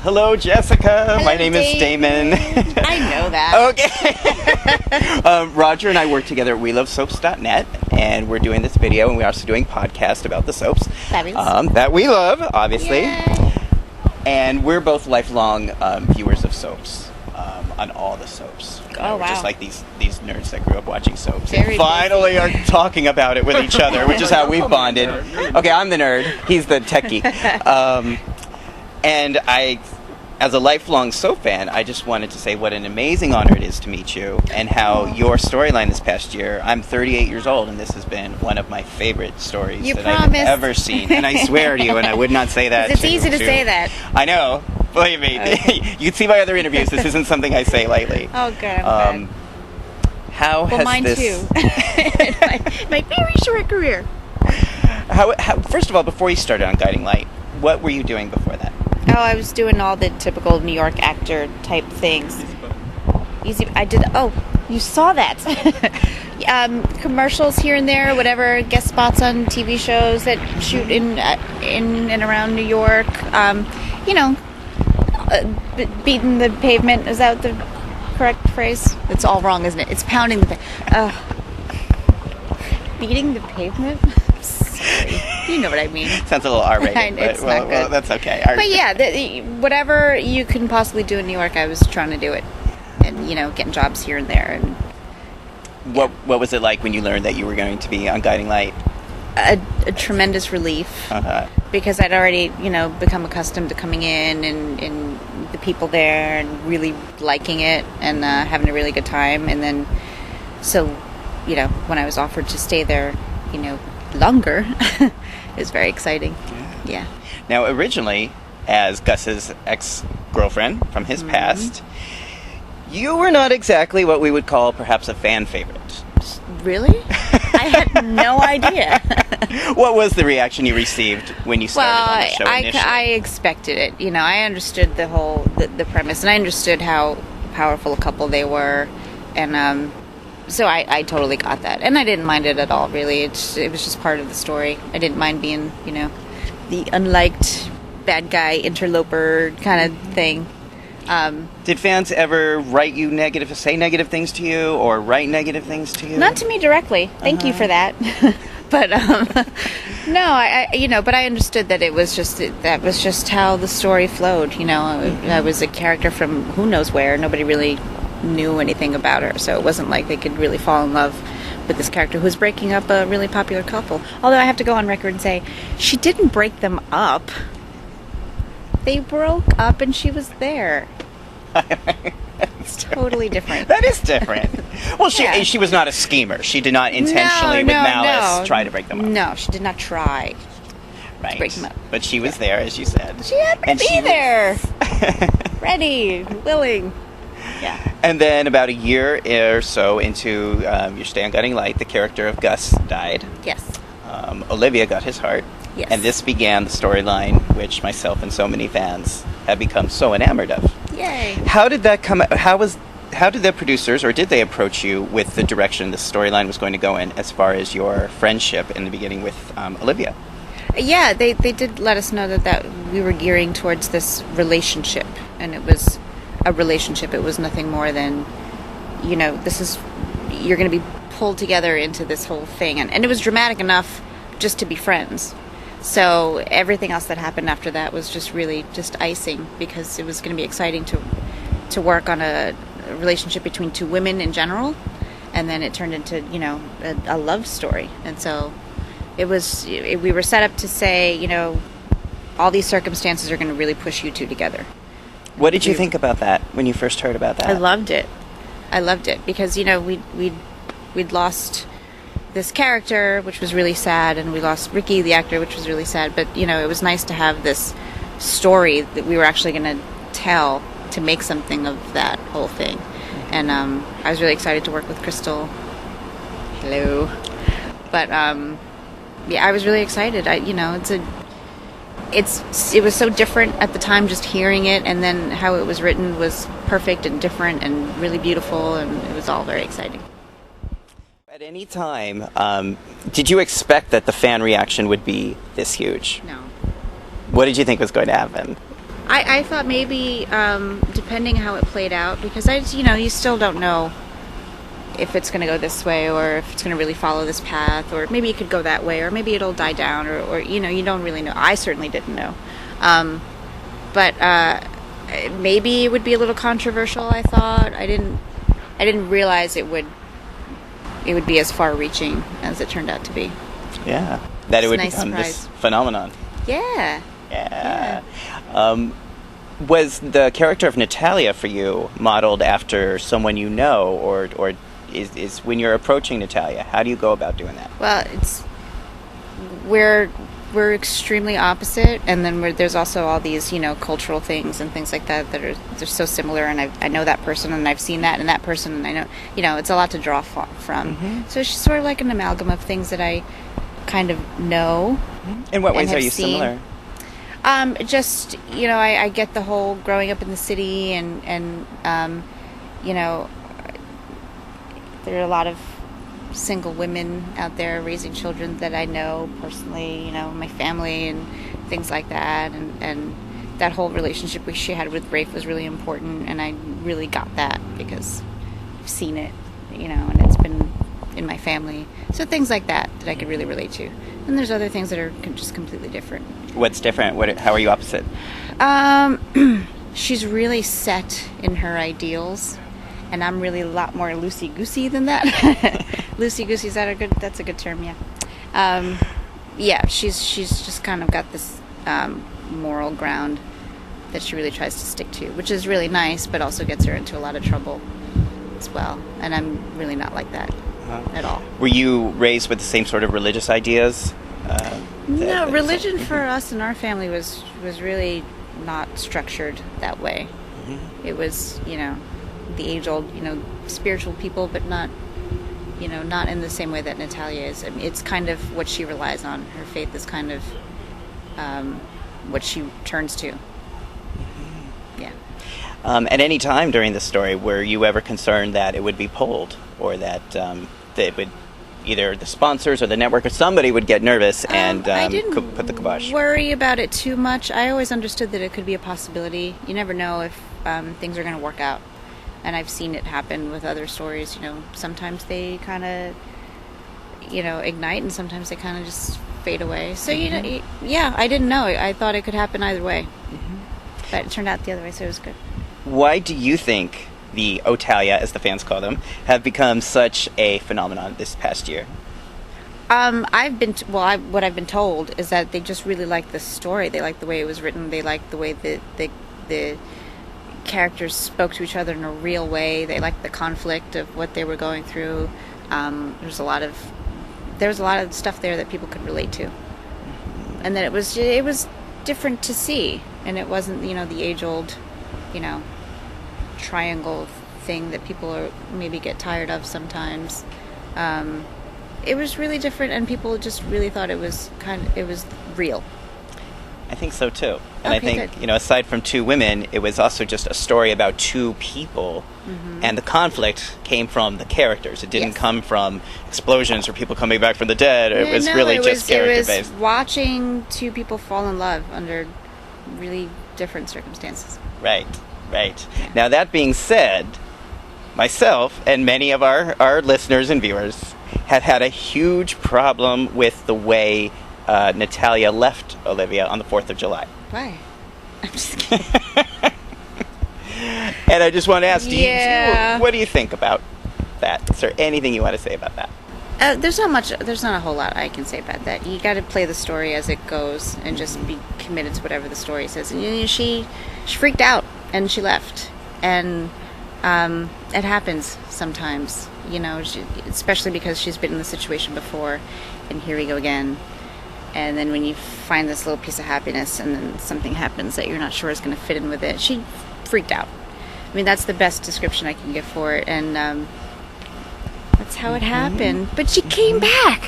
Hello, Jessica. Hello, My name is Damon. I know that. Okay. Roger and I work together at WeLoveSoaps.net, and we're doing this video, and we're also doing a podcast about the soaps that we love, obviously. Yay. And we're both lifelong viewers of soaps, on all the soaps. Oh, We're wow. just like these nerds that grew up watching soaps. Very and finally are talking about it with each other, which is how we've bonded. Okay, I'm the nerd. He's the techie. And I, as a lifelong soap fan, I just wanted to say what an amazing honor it is to meet you, and how your storyline this past year. I'm 38 years old, and this has been one of my favorite stories I've ever seen. And I swear to you, and I would not say that. It's easy to say that. I know. Believe me. You can see my other interviews. This isn't something I say lightly. Oh, good. I'm glad. How has mine this... too. my very short career. How, first of all, before you started on Guiding Light, what were you doing before that? Oh, I was doing all the typical New York actor type things. I did. Oh, you saw that. Commercials here and there, whatever, guest spots on TV shows that shoot in and around New York. Beating the pavement. Is that the correct phrase? It's all wrong, isn't it? It's pounding the beating the pavement? Sorry. You know what I mean. Sounds a little R-rated. It's but, not good. Well, that's okay. But yeah, whatever you can possibly do in New York, I was trying to do it. And, getting jobs here and there. And What was it like when you learned that you were going to be on Guiding Light? A tremendous relief. Because I'd already, become accustomed to coming in and the people there and really liking it and having a really good time. And then, so, when I was offered to stay there, longer, it was very exciting. Yeah. Now, originally, as Gus's ex-girlfriend from his past, you were not exactly what we would call perhaps a fan favorite. Really? I had no idea. What was the reaction you received when you started on the show initially? I expected it. I understood the premise, and I understood how powerful a couple they were, and so I totally got that, and I didn't mind it at all. Really, it was just part of the story. I didn't mind being, the unliked bad guy interloper kind of thing. Did fans ever say negative things to you, or write negative things to you? Not to me directly. Thank you for that. But no, but I understood that that was just how the story flowed. I was a character from who knows where. Nobody really knew anything about her, so it wasn't like they could really fall in love with this character who was breaking up a really popular couple. Although I have to go on record and say, she didn't break them up. They broke up and she was there. It's totally different. That is different. Well, she was not a schemer. She did not intentionally, with malice, try to break them up. No, she did not try to break them up. But she was there, as you said. She happened to be there. Ready, willing. Yeah. And then about a year or so into your stay on Guiding Light, the character of Gus died. Yes. Olivia got his heart. Yes. And this began the storyline, which myself and so many fans have become so enamored of. Yay. How did that come? How did the producers, or did they approach you with the direction the storyline was going to go in, as far as your friendship in the beginning with Olivia? Yeah, they did let us know that we were gearing towards this relationship, and it was a relationship. It was nothing more than, you're going to be pulled together into this whole thing, and it was dramatic enough just to be friends. So everything else that happened after that was just really just icing, because it was going to be exciting to work on a relationship between two women in general, and then it turned into a love story. And so we were set up to say, all these circumstances are going to really push you two together. What did you think about that when you first heard about that? I loved it because we'd lost this character, which was really sad, and we lost Ricky, the actor, which was really sad. But it was nice to have this story that we were actually going to tell, to make something of that whole thing. And I was really excited to work with Crystal. Hello. But I was really excited. It was so different at the time, just hearing it, and then how it was written was perfect and different and really beautiful, and it was all very exciting. At any time, did you expect that the fan reaction would be this huge? No. What did you think was going to happen? I thought maybe, depending how it played out, because you still don't know if it's going to go this way or if it's going to really follow this path, or maybe it could go that way, or maybe it'll die down, or you don't really know. I certainly didn't know. But maybe it would be a little controversial, I thought. I didn't realize it would be as far-reaching as it turned out to be. Yeah. That it would nice become surprise. this phenomenon. Yeah. Yeah. Was the character of Natalia for you modeled after someone you know, or is when you're approaching Natalia, how do you go about doing that? Well, we're extremely opposite, and then there's also all these cultural things and things like that they're so similar, and I know that person, and I've seen that in that person, and I know it's a lot to draw from. Mm-hmm. So she's sort of like an amalgam of things that I kind of know. In what ways are you seen. similar? Just I get the whole growing up in the city, and there are a lot of single women out there raising children that I know personally, my family and things like that, and that whole relationship she had with Rafe was really important, and I really got that because I've seen it, and it's been in my family. So things like that I could really relate to. And there's other things that are just completely different. What's different? How are you opposite? She's really set in her ideals, and I'm really a lot more loosey-goosey than that. Loosey-goosey, that's a good term, yeah. Yeah, she's just kind of got this moral ground that she really tries to stick to, which is really nice, but also gets her into a lot of trouble as well. And I'm really not like that at all. Were you raised with the same sort of religious ideas? No, religion for us in our family was really not structured that way. Mm-hmm. It was, the age-old, spiritual people, but not, not in the same way that Natalia is. I mean, it's kind of what she relies on. Her faith is kind of what she turns to. Mm-hmm. Yeah. At any time during the story, were you ever concerned that it would be pulled, or that it would either the sponsors or the network or somebody would get nervous and I didn't put the kibosh? Worry about it too much. I always understood that it could be a possibility. You never know if things are going to work out. And I've seen it happen with other stories. Sometimes they kind of, ignite, and sometimes they kind of just fade away. So, yeah, I didn't know. I thought it could happen either way. Mm-hmm. But it turned out the other way, so it was good. Why do you think the Otalia, as the fans call them, have become such a phenomenon this past year? What I've been told is that they just really like the story. They like the way it was written. They like the way that the characters spoke to each other in a real way. They liked the conflict of what they were going through. There was a lot of stuff there that people could relate to, and that it was different to see, and it wasn't the age-old triangle thing that people maybe get tired of sometimes. It was really different, and people just really thought it was real. I think so too. And Okay, I think, good. Aside from two women, it was also just a story about two people, Mm-hmm. and the conflict came from the characters. It didn't Yes. come from explosions or people coming back from the dead. It was really just character-based. It was watching two people fall in love under really different circumstances. Right. Now, that being said, myself and many of our listeners and viewers have had a huge problem with the way Natalia left Olivia on the 4th of July. Why? I'm just kidding. And I just want to ask, Yeah. what do you think about that? Is there anything you want to say about that? There's not a whole lot I can say about that. You got to play the story as it goes and just be committed to whatever the story says. And she freaked out and she left, and it happens sometimes, especially because she's been in the situation before, and here we go again. And then when you find this little piece of happiness, and then something happens that you're not sure is going to fit in with it, she freaked out. I mean, that's the best description I can give for it, and that's how it happened. But she came back.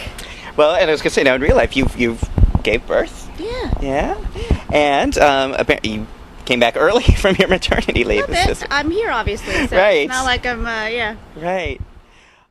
Well, and I was going to say, now in real life, you've gave birth. Yeah. And apparently you came back early from your maternity leave. I'm here, obviously. So Right. It's not like I'm, yeah. Right.